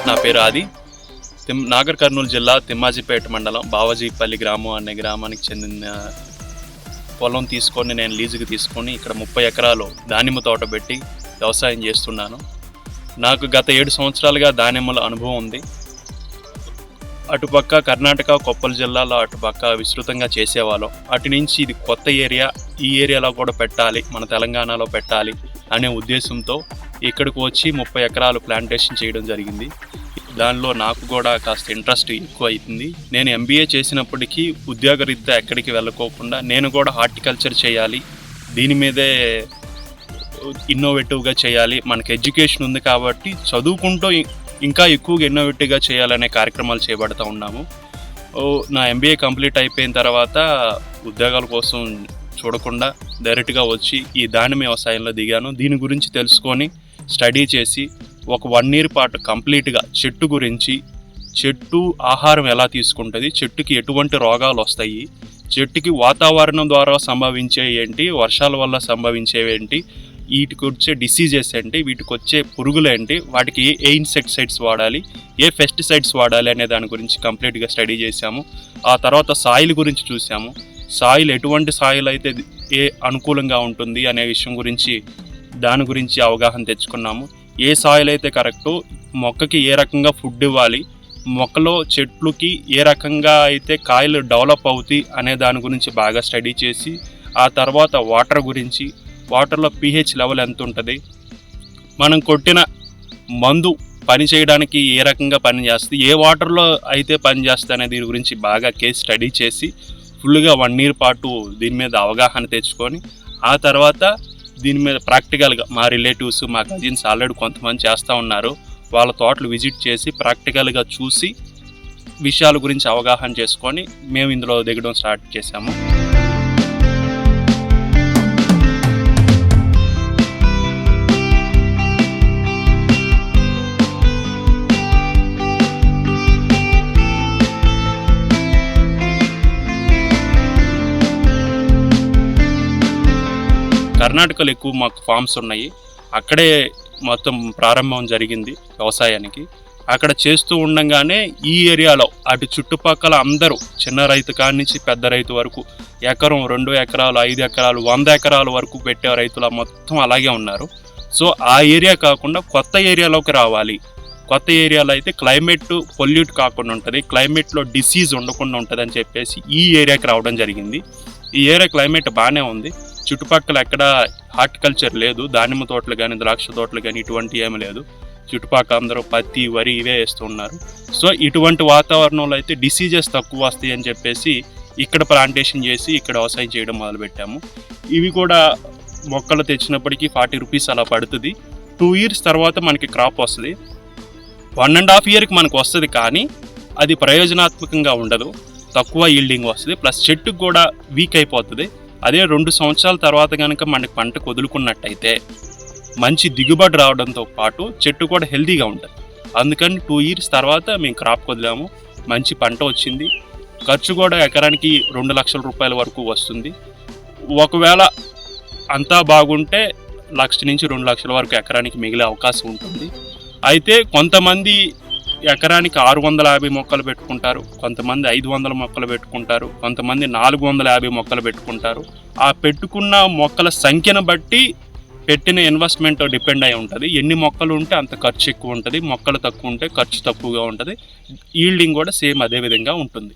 నా పేరు ఆది. నాగర్ కర్నూలు జిల్లా తిమ్మాజిపేట మండలం బావాజీపల్లి గ్రామం అనే గ్రామానికి చెందిన పొలం తీసుకొని నేను లీజుకి తీసుకొని ఇక్కడ 30 ఎకరాలు దానిమ్మ తోట పెట్టి వ్యవసాయం చేస్తున్నాను. నాకు గత 7 సంవత్సరాలుగా దానిమ్మల అనుభవం ఉంది. అటుపక్క కర్ణాటక కొప్పల్ జిల్లాలో అటుపక్క విస్తృతంగా చేసేవాళ్ళం. అటు నుంచి ఇది కొత్త ఏరియా, ఈ ఏరియాలో కూడా పెట్టాలి, మన తెలంగాణలో పెట్టాలి అనే ఉద్దేశంతో ఇక్కడికి వచ్చి 30 ఎకరాలు ప్లాంటేషన్ చేయడం జరిగింది. దానిలో నాకు కూడా కాస్త ఇంట్రెస్ట్ ఎక్కువ అవుతుంది. నేను MBA చేసినప్పటికీ ఉద్యోగరీత్యా ఎక్కడికి వెళ్ళకోకుండా నేను కూడా హార్టికల్చర్ చేయాలి, దీని మీదే ఇన్నోవేటివ్గా చేయాలి, మనకు ఎడ్యుకేషన్ ఉంది కాబట్టి చదువుకుంటూ ఇంకా ఎక్కువగా ఇన్నోవేటివ్గా చేయాలనే కార్యక్రమాలు చేపడుతూ ఉన్నాము. నా MBA కంప్లీట్ అయిపోయిన తర్వాత ఉద్యోగాల కోసం చూడకుండా డైరెక్ట్గా వచ్చి ఈ దానిమ్మ వ్యవసాయంలో దిగాను. దీని గురించి తెలుసుకొని స్టడీ చేసి ఒక 1 year పాటు కంప్లీట్గా చెట్టు గురించి, చెట్టు ఆహారం ఎలా తీసుకుంటుంది, చెట్టుకి ఎటువంటి రోగాలు వస్తాయి, చెట్టుకి వాతావరణం ద్వారా సంభవించే ఏంటి, వర్షాల వల్ల సంభవించేవి ఏంటి, వీటికి వచ్చే డిసీజెస్ ఏంటి, వీటికి వచ్చే పురుగులు ఏంటి, వాటికి ఏ ఇన్సెక్టిసైడ్స్ వాడాలి, ఏ పెస్టిసైడ్స్ వాడాలి అనే దాని గురించి కంప్లీట్గా స్టడీ చేశాము. ఆ తర్వాత సాయిల్ గురించి చూసాము. సాయిల్ ఎటువంటి సాయిల్ అయితే ఏ అనుకూలంగా ఉంటుంది అనే విషయం గురించి దాని గురించి అవగాహన తెచ్చుకున్నాము. ఏ సాయిల్ అయితే కరెక్టు, మొక్కకి ఏ రకంగా ఫుడ్ ఇవ్వాలి, మొక్కలో చెట్లుకి ఏ రకంగా అయితే కాయలు డెవలప్ అవుతాయి అనే దాని గురించి బాగా స్టడీ చేసి, ఆ తర్వాత వాటర్ గురించి, వాటర్లో pH లెవెల్ ఎంత ఉంటుంది, మనం కొట్టిన మందు పని చేయడానికి ఏ రకంగా పని చేస్తుంది, ఏ వాటర్లో అయితే పని చేస్తుంది అనే దీని గురించి బాగా కేస్ స్టడీ చేసి ఫుల్గా 1 year పాటు దీని మీద అవగాహన తెచ్చుకొని, ఆ తర్వాత దీని మీద ప్రాక్టికల్గా మా రిలేటివ్స్, మా కజిన్స్ ఆల్రెడీ కొంతమంది చేస్తూ ఉన్నారు, వాళ్ళ తోటలు విజిట్ చేసి ప్రాక్టికల్గా చూసి విషయాల గురించి అవగాహన చేసుకొని మేము ఇందులో దిగడం స్టార్ట్ చేశాము. కర్ణాటకలో ఎక్కువ మాకు ఫార్మ్స్ ఉన్నాయి. అక్కడే మొత్తం ప్రారంభం జరిగింది వ్యవసాయానికి. అక్కడ చేస్తూ ఉండగానే ఈ ఏరియాలో అటు చుట్టుపక్కల అందరూ చిన్న రైతు కాడి నుంచి పెద్ద రైతు వరకు ఎకరం, 2 ఎకరాలు, 5 ఎకరాలు, 100 ఎకరాల వరకు పెట్టే రైతులు మొత్తం అలాగే ఉన్నారు. సో ఆ ఏరియా కాకుండా కొత్త ఏరియాలోకి రావాలి, కొత్త ఏరియాలో అయితే క్లైమేట్ పొల్యూట్ కాకుండా ఉంటుంది, క్లైమేట్లో డిసీజ్ ఉండకుండా ఉంటుంది అని చెప్పేసి ఈ ఏరియాకి రావడం జరిగింది. ఈ ఏరియా క్లైమేట్ బాగానే ఉంది, చుట్టుపక్కల ఎక్కడ హార్టికల్చర్ లేదు, దానిమ్మ తోటలు కానీ ద్రాక్ష తోటలు కానీ ఇటువంటి ఏమీ లేదు, చుట్టుపక్కల అందరూ పత్తి, వరి ఇవే వేస్తున్నారు. సో ఇటువంటి వాతావరణంలో అయితే డిసీజెస్ తక్కువ వస్తాయి అని చెప్పేసి ఇక్కడ ప్లాంటేషన్ చేసి ఇక్కడ వ్యవసాయం చేయడం మొదలుపెట్టాము. ఇవి కూడా మొక్కలు తెచ్చినప్పటికీ 40 rupees అలా పడుతుంది. 2 years తర్వాత మనకి క్రాప్ వస్తుంది. 1.5 yearకి మనకు వస్తుంది, కానీ అది ప్రయోజనాత్మకంగా ఉండదు, తక్కువ ఈల్డింగ్ వస్తుంది, ప్లస్ చెట్టుకు కూడా వీక్ అయిపోతుంది. అదే 2 సంవత్సరాల తర్వాత కనుక మనకి పంట వదులుకున్నట్టయితే మంచి దిగుబడి రావడంతో పాటు చెట్టు కూడా హెల్తీగా ఉంటుంది. అందుకని 2 years తర్వాత మేము క్రాప్ వదిలాము, మంచి పంట వచ్చింది. ఖర్చు కూడా ఎకరానికి 2 లక్షల రూపాయల వరకు వస్తుంది. ఒకవేళ అంతా బాగుంటే 1 నుంచి 2 లక్షల వరకు ఎకరానికి మిగిలే అవకాశం ఉంటుంది. అయితే కొంతమంది ఎకరానికి 650 మొక్కలు పెట్టుకుంటారు, కొంతమంది 500 మొక్కలు పెట్టుకుంటారు, కొంతమంది 450 మొక్కలు పెట్టుకుంటారు. ఆ పెట్టుకున్న మొక్కల సంఖ్యను బట్టి పెట్టిన ఇన్వెస్ట్మెంట్ డిపెండ్ అయి ఉంటుంది. ఎన్ని మొక్కలు ఉంటే అంత ఖర్చు ఎక్కువ ఉంటుంది, మొక్కలు తక్కువ ఉంటే ఖర్చు తక్కువగా ఉంటుంది, ఈల్డింగ్ కూడా సేమ్ అదే విధంగా ఉంటుంది.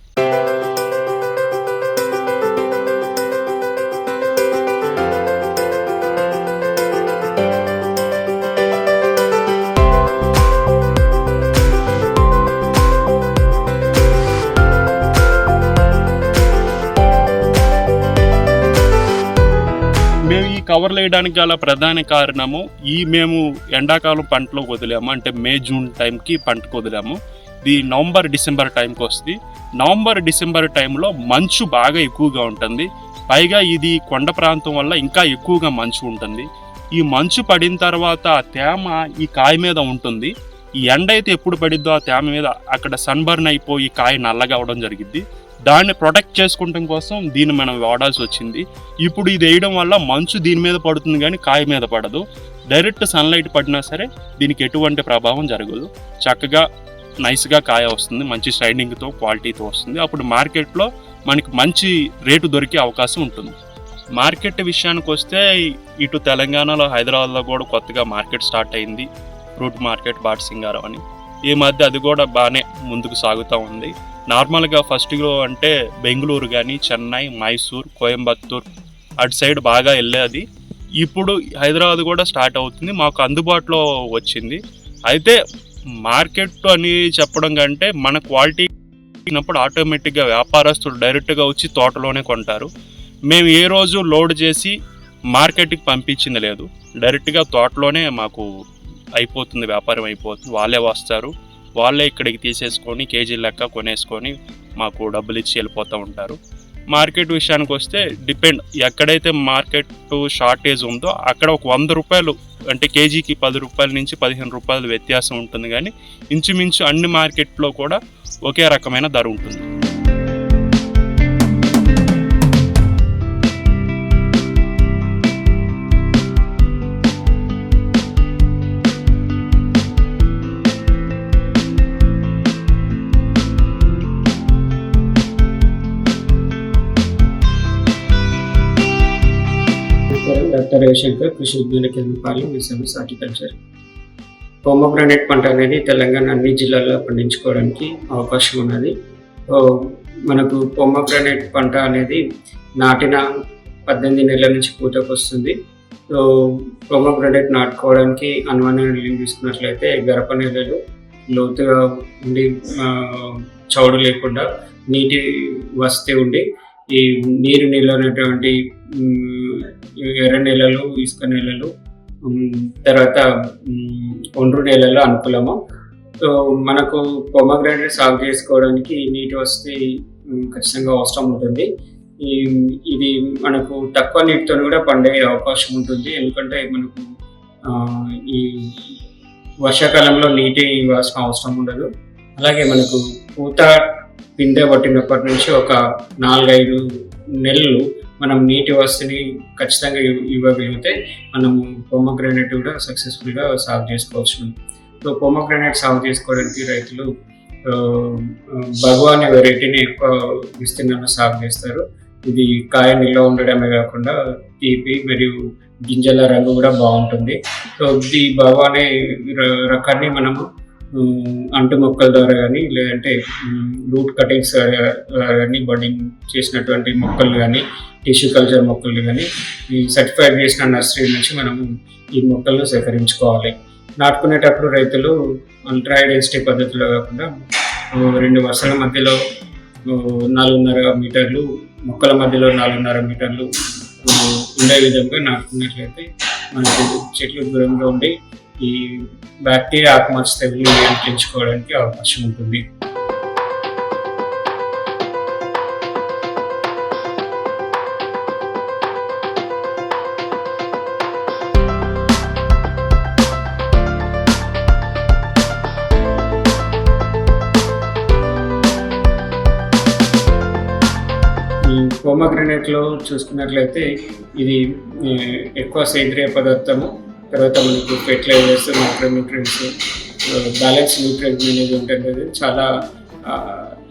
కవర్లు వేయడానికి గల ప్రధాన కారణము మేము ఎండాకాలం పంటలో వదిలాము, అంటే మే జూన్ టైంకి పంటకు వదిలాము. ఇది నవంబర్ డిసెంబర్ టైంకి వస్తుంది. నవంబర్ డిసెంబర్ టైంలో మంచు బాగా ఎక్కువగా ఉంటుంది, పైగా ఇది కొండ ప్రాంతం వల్ల ఇంకా ఎక్కువగా మంచు ఉంటుంది. ఈ మంచు పడిన తర్వాత ఆ తేమ ఈ కాయ మీద ఉంటుంది. ఈ ఎండ అయితే ఎప్పుడు పడిద్దో ఆ తేమ మీద అక్కడ సన్బర్న్ అయిపోయి కాయ నల్లగా అవడం జరిగింది. దాన్ని ప్రొటెక్ట్ చేసుకోవడం కోసం దీన్ని మనం వాడాల్సి వచ్చింది. ఇప్పుడు ఇది వేయడం వల్ల మంచు దీని మీద పడుతుంది కానీ కాయ మీద పడదు. డైరెక్ట్ సన్లైట్ పడినా సరే దీనికి ఎటువంటి ప్రభావం జరగదు. చక్కగా నైస్గా కాయ వస్తుంది, మంచి షైనింగ్తో క్వాలిటీతో వస్తుంది. అప్పుడు మార్కెట్లో మనకి మంచి రేటు దొరికే అవకాశం ఉంటుంది. మార్కెట్ విషయానికి వస్తే ఇటు తెలంగాణలో హైదరాబాద్లో కూడా కొత్తగా మార్కెట్ స్టార్ట్ అయింది, ఫ్రూట్ మార్కెట్ బాటసింగారం అని. ఈ మధ్య అది కూడా బాగానే ముందుకు సాగుతూ ఉంది. నార్మల్గా ఫస్ట్లో అంటే బెంగళూరు కానీ, చెన్నై, మైసూర్, కోయంబత్తూర్ అటు సైడ్ బాగా వెళ్ళేది. ఇప్పుడు హైదరాబాద్ కూడా స్టార్ట్ అవుతుంది, మాకు అందుబాటులో వచ్చింది. అయితే మార్కెట్ అని చెప్పడం కంటే మన క్వాలిటీ అయినప్పుడు ఆటోమేటిక్గా వ్యాపారస్తులు డైరెక్ట్గా వచ్చి తోటలోనే కొంటారు. మేము ఏ రోజు లోడ్ చేసి మార్కెట్కి పంపించింది లేదు, డైరెక్ట్గా తోటలోనే మాకు అయిపోతుంది, వ్యాపారం అయిపోతుంది. వాళ్ళే వస్తారు, వాళ్ళే ఇక్కడికి తీసేసుకొని కేజీ లెక్క కొనేసుకొని మాకు డబ్బులు ఇచ్చి వెళ్ళిపోతూ ఉంటారు. మార్కెట్ విషయానికి వస్తే డిపెండ్, ఎక్కడైతే మార్కెట్ షార్టేజ్ ఉందో అక్కడ ఒక 100 రూపాయలు అంటే కేజీకి 10 రూపాయల నుంచి 15 రూపాయలు వ్యత్యాసం ఉంటుంది. కానీ ఇంచుమించు అన్ని మార్కెట్లో కూడా ఒకే రకమైన ధర ఉంటుంది. డాక్టర్ రవిశంకర్, కృషి విజ్ఞాన కేంద్రపాలెం, ఎస్ఎంఎస్ హార్టికల్చర్. పోమోగ్రానైట్ పంట అనేది తెలంగాణ అన్ని జిల్లాల్లో పండించుకోవడానికి అవకాశం ఉన్నది. మనకు పోమోగ్రానైట్ పంట అనేది నాటిన 18 నెలల నుంచి పూతకు వస్తుంది. పోమోగ్రానైట్ నాటుకోవడానికి అనువైన నీళ్ళు తీసుకున్నట్లయితే గరప నేలలు, లోతుగా ఉండి చౌడు లేకుండా నీటి వసతి ఉండి ఈ నీరు నిలవనటువంటి ఎర్ర నేలలు, ఇసుక నేలలు, తర్వాత ఒండ్రు నేలలు అనుకూలము. సో మనకు పోమోగ్రానైట్ సాగు చేసుకోవడానికి నీటి వసతి ఖచ్చితంగా అవసరం ఉంటుంది. ఇది మనకు తక్కువ నీటితో కూడా పండే అవకాశం ఉంటుంది. ఎందుకంటే మనకు ఈ వర్షాకాలంలో నీటి ఇవ్వాల్సిన అవసరం ఉండదు. అలాగే మనకు పూత పిందె పట్టినప్పటి నుంచి ఒక 4-5 నెలలు మనం నీటి వసతిని ఖచ్చితంగా ఇవ్వగలిగితే మనము పోమోగ్రానైట్ కూడా సక్సెస్ఫుల్గా సాగు చేసుకోవచ్చు. సో పోమోగ్రానైట్ సాగు చేసుకోవడానికి రైతులు భగవా అనే వెరైటీని ఎక్కువ విస్తీర్ణంలో సాగు చేస్తారు. ఇది కాయ నిల్వ ఉండడమే కాకుండా తీపి మరియు గింజల రంగు కూడా బాగుంటుంది. సో ఈ భగవా అనే రకాన్ని మనము అంటు మొక్కల ద్వారా కానీ, లేదంటే రూట్ కటింగ్స్ కానీ, బడ్డింగ్ చేసినటువంటి మొక్కలు కానీ, టిష్యూ కల్చర్ మొక్కలు కానీ, ఈ సర్టిఫైడ్ చేసిన నర్సరీ నుంచి మనము ఈ మొక్కలను సేకరించుకోవాలి. నాటుకునేటప్పుడు రైతులు అల్ట్రా హై డెన్సిటీ పద్ధతిలో కాకుండా 2 వరుసల మధ్యలో 4.5 మీటర్లు, మొక్కల మధ్యలో 4.5 మీటర్లు ఉండే విధంగా నాటుకున్నట్లయితే మనకు చెట్లు దూరంగా ఉండి ఈ బ్యాక్టీరియా ఆకుమచ్చ తెగులు నియంత్రించుకోవడానికి అవకాశం ఉంటుంది. పోమోగ్రానైట్లో చూసుకున్నట్లయితే ఇది ఎక్కువ సేంద్రియ పదార్థము, తర్వాత మనకు fertilisers, micronutrients, balance nutrient management అనేది చాలా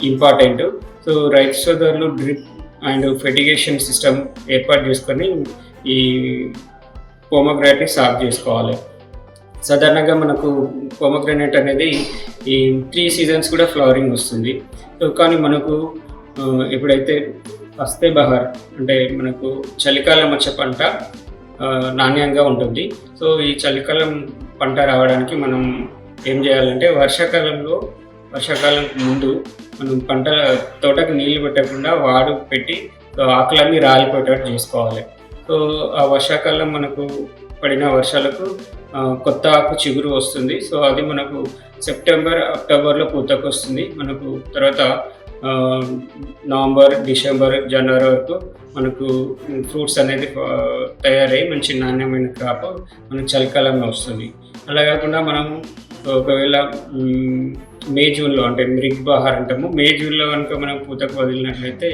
ఇంపార్టెంట్. సో రైతు సోదరులు డ్రిప్ అండ్ ఫెర్టిగేషన్ సిస్టమ్ ఏర్పాటు చేసుకొని ఈ పోమోగ్రానైట్ని సాగు చేసుకోవాలి. సాధారణంగా మనకు పోమోగ్రానైట్ అనేది ఈ 3 సీజన్స్ కూడా ఫ్లవరింగ్ వస్తుంది. సో కానీ మనకు ఎప్పుడైతే వస్తే బహార్ అంటే మనకు చలికాలం వచ్చే పంట నాణ్యంగా ఉంటుంది. సో ఈ చలికాలం పంట రావడానికి మనం ఏం చేయాలంటే వర్షాకాలం ముందు మనం పంట తోటకు నీళ్లు పెట్టకుండా వాడు పెట్టి ఆకులన్నీ రాలిపోయేటట్టు చేసుకోవాలి. సో ఆ వర్షాకాలం మనకు పడిన వర్షాలకు కొత్త ఆకు చిగురు వస్తుంది. సో అది మనకు సెప్టెంబర్, అక్టోబర్లో పూతకు వస్తుంది. మనకు తర్వాత నవంబర్, డిసెంబర్, జనవరి వరకు మనకు ఫ్రూట్స్ అనేది తయారై మంచి నాణ్యమైన క్రాప్ మనకు చలికాలంలో వస్తుంది. అలా కాకుండా మనము ఒకవేళ మే జూన్లో అంటే మిరిక్ బహార్ అంటాము, మే జూన్లో కనుక మనం పూతకు వదిలినట్లయితే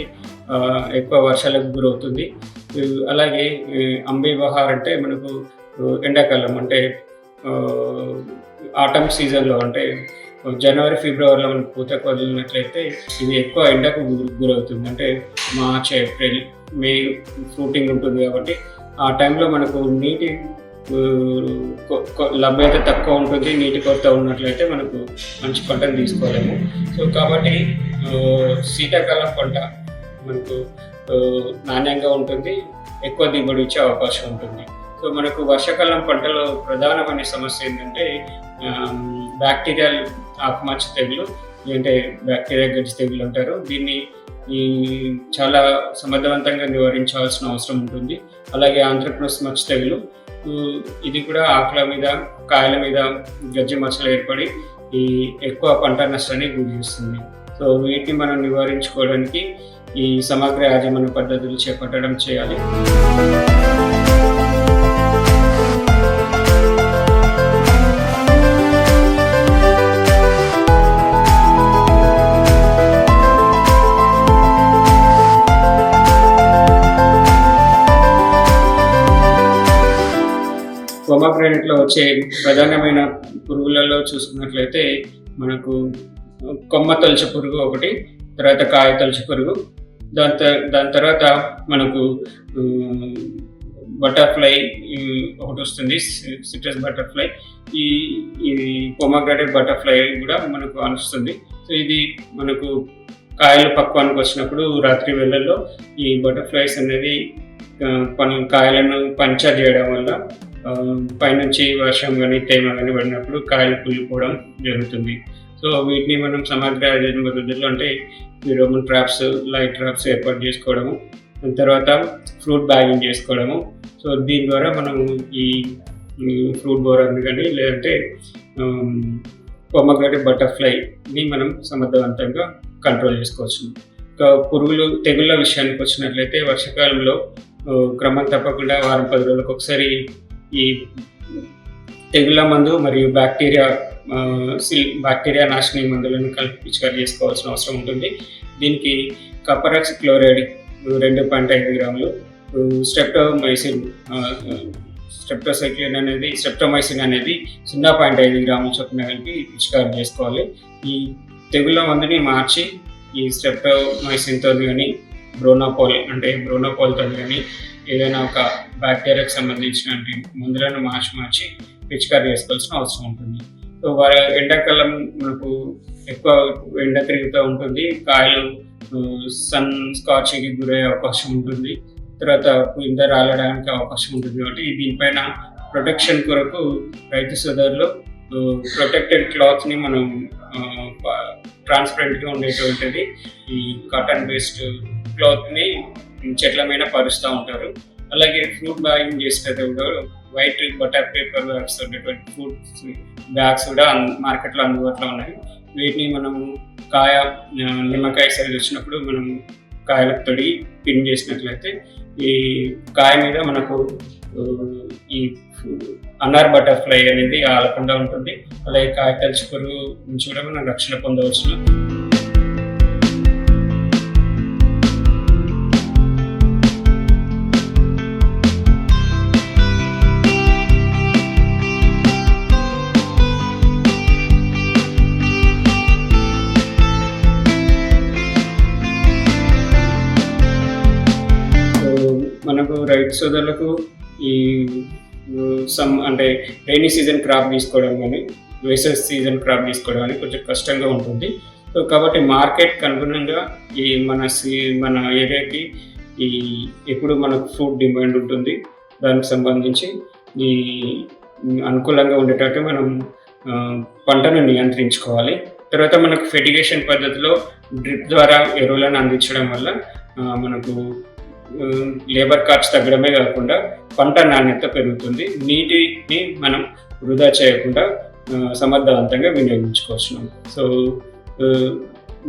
ఎక్కువ వర్షాలకు గురవుతుంది. అలాగే అంబే బహార్ అంటే మనకు ఎండాకాలం అంటే ఆటమ్ సీజన్లో అంటే జనవరి ఫిబ్రవరిలో మనకు పూత వదిలినట్లయితే ఇది ఎక్కువ ఎండకు గురవుతుంది. అంటే మార్చ్ ఏప్రిల్ మే ఫ్రూటింగ్ ఉంటుంది కాబట్టి ఆ టైంలో మనకు నీటి లభ్యత తక్కువ ఉంటుంది. నీటి కొరత ఉన్నట్లయితే మనకు మంచి పంటను తీసుకోలేము. సో కాబట్టి శీతాకాలం పంట మనకు నాణ్యంగా ఉంటుంది, ఎక్కువ దిగుబడి ఇచ్చే అవకాశం ఉంటుంది. సో మనకు వర్షాకాలం పంటలో ప్రధానమైన సమస్య ఏంటంటే బ్యాక్టీరియల్ ఆకుమచ్చ తెగులు, అంటే బ్యాక్టీరియా గడ్డి తెగులు అంటారు. దీన్ని చాలా సమర్థవంతంగా నివారించాల్సిన అవసరం ఉంటుంది. అలాగే ఆంత్రక్నోస్ మచ్చ తెగులు, ఇది కూడా ఆకుల మీద కాయల మీద గజ్జి మచ్చలు ఏర్పడి ఈ ఎక్కువ పంట నష్టాన్ని గురి చేస్తుంది. సో వీటిని మనం నివారించుకోవడానికి ఈ సమగ్ర యాజమాన్య పద్ధతులు చేపట్టడం చేయాలి. పొమగ్రానేట్లో వచ్చే ప్రధానమైన పురుగులలో చూసుకున్నట్లయితే మనకు కొమ్మ తొలచ పురుగు ఒకటి, తర్వాత కాయ తొలచ పురుగు, దాని తర్వాత మనకు బటర్ఫ్లై ఒకటి వస్తుంది, సిట్రస్ బటర్ఫ్లై. ఈ పొమగ్రానేట్ బటర్ఫ్లై కూడా మనకు వస్తుంది. సో ఇది మనకు కాయలు పక్వానికి వచ్చినప్పుడు రాత్రి వేళల్లో ఈ బటర్ఫ్లైస్ అనేది కాయలను పంచర్ చేయడం వల్ల పైనుంచి వర్షం కానీ తేమ కానీ పడినప్పుడు కాయలు కుళ్ళిపోవడం జరుగుతుంది. సో వీటిని మనం సమగ్ర పద్ధతుల్లో అంటే ఫిరోమోన్ ట్రాప్స్, లైట్ ట్రాప్స్ ఏర్పాటు చేసుకోవడము, తర్వాత ఫ్రూట్ బ్యాగింగ్ చేసుకోవడము. సో దీని ద్వారా మనము ఈ ఫ్రూట్ బోరర్ని కానీ లేదంటే పొమగ్రానేట్ బటర్ఫ్లైని మనం సమర్థవంతంగా కంట్రోల్ చేసుకోవచ్చు. ఇంకా తెగుళ్ళ విషయానికి వచ్చినట్లయితే వర్షాకాలంలో క్రమం తప్పకుండా వారం 10 రోజులకు ఒకసారి ఈ తెగుళ్ళ మందు మరియు బ్యాక్టీరియా నాశిని మందులను కలిపి పిచికారీ చేసుకోవాల్సిన అవసరం ఉంటుంది. దీనికి కపరాక్సి క్లోరైడ్ 2.5 గ్రాములు, స్ట్రెప్టోమైసిన్ అనేది 0.5 గ్రాముల చొప్పున కలిపి పిచికారీ చేసుకోవాలి. ఈ తెగుళ్ళ మందుని మార్చి ఈ స్ట్రెప్టోమైసిన్తో కానీ బ్రోనోపాల్తో కానీ ఏదైనా ఒక బ్యాక్టీరియాకి సంబంధించిన మందులను మార్చి పిచికారీ చేసుకోవాల్సిన అవసరం ఉంటుంది. సో ఎండాకాలం మనకు ఎక్కువ ఎండ తిరుగుతూ ఉంటుంది, కాయలు సన్ స్కాచ్కి గురయ్యే అవకాశం ఉంటుంది, తర్వాత కింద రాలడానికి అవకాశం ఉంటుంది. కాబట్టి దీనిపైన ప్రొటెక్షన్ కొరకు రైతు సోదరులు ప్రొటెక్టెడ్ క్లాత్ని మనం ట్రాన్స్పరెంట్గా ఉండేటువంటిది ఈ కాటన్ బేస్డ్ క్లాత్ని చెట్ల మీద పరుస్తూ ఉంటారు. అలాగే ఫ్రూట్ బ్యాగింగ్ చేసేటప్పుడు కూడా వైట్ బటర్ పేపర్ బ్యాగ్స్ ఉండేటువంటి ఫ్రూట్ బ్యాగ్స్ కూడా మార్కెట్లో అందుబాటులో ఉన్నాయి. వీటిని మనము నిమ్మకాయ సైజ్ వచ్చినప్పుడు మనం కాయలకు తొడిగి పిన్ చేసినట్లయితే ఈ కాయ మీద మనకు ఈ అన్నార్ బటర్ఫ్లై అనేది ఆలకుండా ఉంటుంది. అలాగే కాయ తలుచు పురుగు నుంచి కూడా మనం రక్షణ పొందవచ్చు. మనకు రైతు సోదరులకు ఈ అంటే రైనీ సీజన్ క్రాప్ తీసుకోవడం కానీ వేసవి సీజన్ క్రాప్ తీసుకోవడం కానీ కొంచెం కష్టంగా ఉంటుంది. సో కాబట్టి మార్కెట్కి అనుగుణంగా ఈ మన ఏరియాకి ఎప్పుడు మనకు ఫ్రూట్ డిమాండ్ ఉంటుంది, దానికి సంబంధించి ఈ అనుకూలంగా ఉండేటట్టు మనం పంటను నియంత్రించుకోవాలి. తర్వాత మనకు ఫెర్టిగేషన్ పద్ధతిలో డ్రిప్ ద్వారా ఎరువులను అందించడం వల్ల మనకు లేబర్ ఖర్చు తగ్గడమే కాకుండా పంట నాణ్యత పెరుగుతుంది. నీటిని మనం వృధా చేయకుండా సమర్థవంతంగా వినియోగించుకోవచ్చు. సో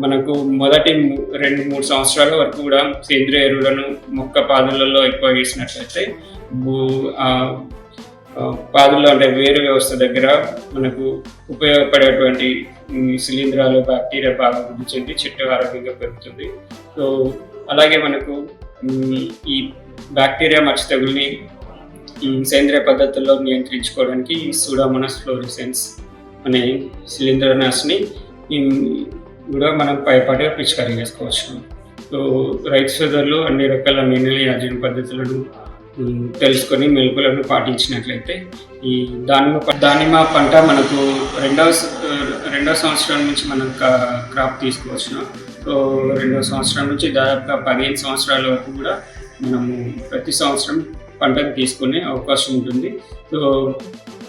మనకు మొదటి 2-3 సంవత్సరాల వరకు కూడా సేంద్రియ ఎరువులను మొక్క పాదులలో ఎక్కువ వేసినట్లయితే పాదుల్లో అంటే వేరు వ్యవస్థ దగ్గర మనకు ఉపయోగపడేటువంటి శిలీంధ్రాలు, బ్యాక్టీరియా బాగా వృద్ధి చెంది చెట్టు ఆరోగ్యంగా పెరుగుతుంది. సో అలాగే మనకు ఈ బ్యాక్టీరియా మచ్చ తెగుల్ని సేంద్రియ పద్ధతుల్లో నియంత్రించుకోవడానికి సూడోమోనాస్ ఫ్లోరిసెన్స్ అనే శిలీంద్రనాశిని కూడా మనం పైపాటుగా పిచికారీ చేసుకోవచ్చు. సో రైతు సోదరులు అన్ని రకాల మినరల్ యాజన పద్ధతులను తెలుసుకొని మెలకువలను పాటించినట్లయితే ఈ దానిమ్మ పంట మనకు రెండవ సంవత్సరం నుంచి మనం క్రాప్ తీసుకోవచ్చు. సో రెండవ సంవత్సరం నుంచి దాదాపుగా 15 సంవత్సరాల వరకు కూడా మనము ప్రతి సంవత్సరం పంటను తీసుకునే అవకాశం ఉంటుంది. సో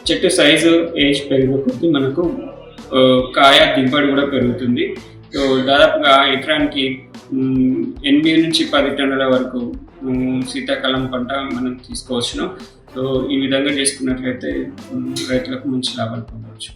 చెట్టు సైజు ఏజ్ పెరిగే కొద్దీ మనకు కాయ దిగుబడి కూడా పెరుగుతుంది. సో దాదాపుగా ఎకరానికి 8 నుంచి 10 టన్నుల వరకు శీతాకాలం పంట మనం తీసుకోవచ్చును. సో ఈ విధంగా చేసుకున్నట్లయితే రైతులకు మంచి లాభాలు పొందవచ్చు.